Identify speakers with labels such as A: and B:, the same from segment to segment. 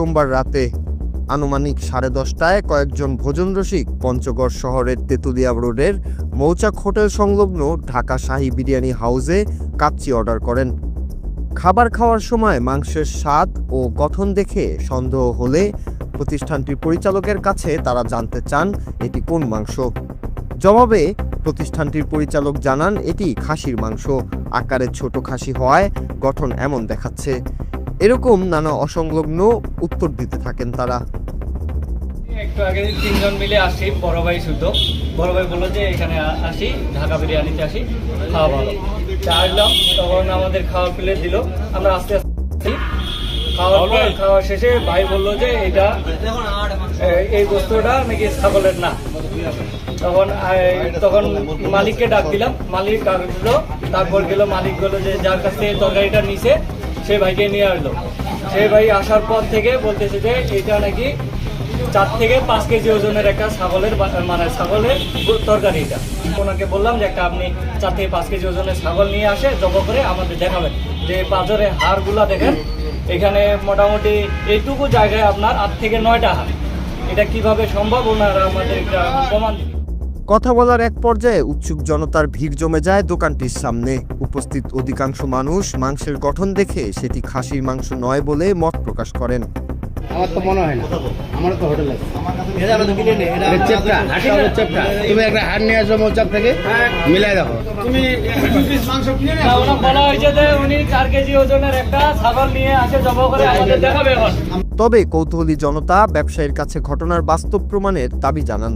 A: সোমবার রাতে আনুমানিক 10:30টায় কয়েকজন ভোজন রসিক পঞ্চগড় শহরের তেঁতুলিয়া রোডের মৌচাক হোটেল সংলগ্ন ঢাকা শাহী বিরিয়ানি হাউসে কাচ্চি অর্ডার করেন। খাবার খাওয়ার সময় মাংসের স্বাদ ও গঠন দেখে সন্দেহ হলে প্রতিষ্ঠানটির পরিচালকের কাছে তারা জানতে চান এটি কোন মাংস। জবাবে প্রতিষ্ঠানটির পরিচালক জানান এটি খাসির মাংস, আকারে ছোট খাসি হওয়ায় গঠন এমন দেখাচ্ছে। এরকম নানা অসংলগ্ন উত্তর দিতে থাকেন তারা।
B: একটু আগে 3 জন মিলে আসি, বড় ভাই শুদ্ধ। বড় ভাই বললো যে এখানে আসি, ঢাকা বিরিয়ানিতে আসি, খাওয়া ভালো। আসলাম, তখন আমাদের খাওয়ার প্লেট দিল। আমরা আস্তে আস্তে খাওয়া শেষে ভাই বললো যে এটা এই বস্তুটা নাকি ছাগলের না। তখন মালিককে ডাক দিলাম, মালিক ডাক দিল। তারপর গেল, মালিক বললো যে যার কাছ থেকে তরকারিটা নিছে সে ভাইকে নিয়ে আসলো। সেই ভাই আসার পর থেকে বলতেছে যে এটা নাকি 4 থেকে 5 কেজি ওজনের একটা ছাগলের তরকারি। এটা ওনাকে বললাম যে একটা আপনি 4 থেকে 5 কেজি ওজনের ছাগল নিয়ে আসে, জব করে আমাদের দেখাবেন যে পাঁজরের হাড়গুলা দেখেন, এখানে মোটামুটি এইটুকু জায়গায় আপনার 8 থেকে 9টা হাড়। এটা কিভাবে সম্ভব ওনারা আমাদের প্রমাণ দিন।
A: কথা বলার এক পর্যায়ে উৎসুক জনতার ভিড় জমে যায় দোকানটির সামনে। উপস্থিত অধিকাংশ মানুষ মাংসের গঠন দেখে সেটি খাসির মাংস নয় বলে মত প্রকাশ করেন।
C: আমার তো মনে হয় না, আমার তো হোটেল আছে। তুমি একটা হাড় নিয়ে আসো মৌচাক থেকে, মিলাই দেখো। তুমি
B: বলা হয়েছে যে উনি 4 কেজি ওজনের একটা ছাগল নিয়ে আসে, জব করে আমাদের দেখাবে।
A: তবে কৌতূহলী জনতা ব্যবসায়ীর কাছে ঘটনার বাস্তব প্রমাণের দাবি জানান।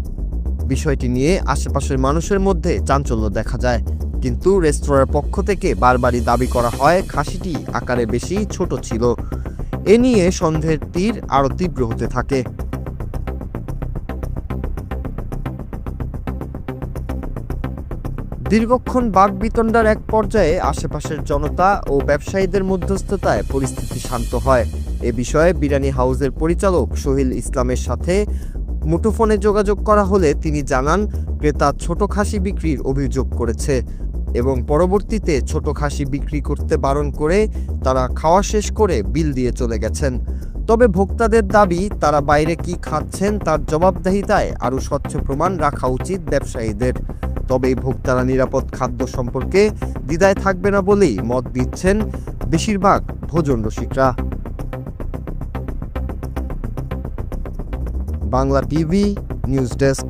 A: বিষয়টি নিয়ে আশেপাশের মানুষের মধ্যে চাঞ্চল্য দেখা যায়, কিন্তু রেস্তোরাঁর পক্ষ থেকে বারবারই দাবি করা হয় খাসিটি আকারে বেশি ছোট ছিল। এ নিয়ে সন্দেহের তীর আরও তীব্র হতে থাকে। দীর্ঘক্ষণ বাকবিতণ্ডার এক পর্যায়ে আশেপাশের জনতা ও ব্যবসায়ীদের মধ্যস্থতায় পরিস্থিতি শান্ত হয়। এ বিষয়ে বিরিয়ানি হাউসের পরিচালক সোহেল ইসলামের সাথে মুঠোফোনে যোগাযোগ করা হলে তিনি জানান ক্রেতা ছোট খাসি বিক্রির অভিযোগ করেছে এবং পরবর্তীতে ছোট খাসি বিক্রি করতে বারণ করে তারা খাওয়া শেষ করে বিল দিয়ে চলে গেছেন। তবে ভোক্তাদের দাবি তারা বাইরে কি খাচ্ছেন তার জবাবদিহিতায় আরও স্বচ্ছ প্রমাণ রাখা উচিত ব্যবসায়ীদের। তবে ভোক্তারা নিরাপদ খাদ্য সম্পর্কে দ্বিধায় থাকবে না বলেই মত দিচ্ছেন বেশিরভাগ ভোজন রসিকরা। Bangla TV news desk.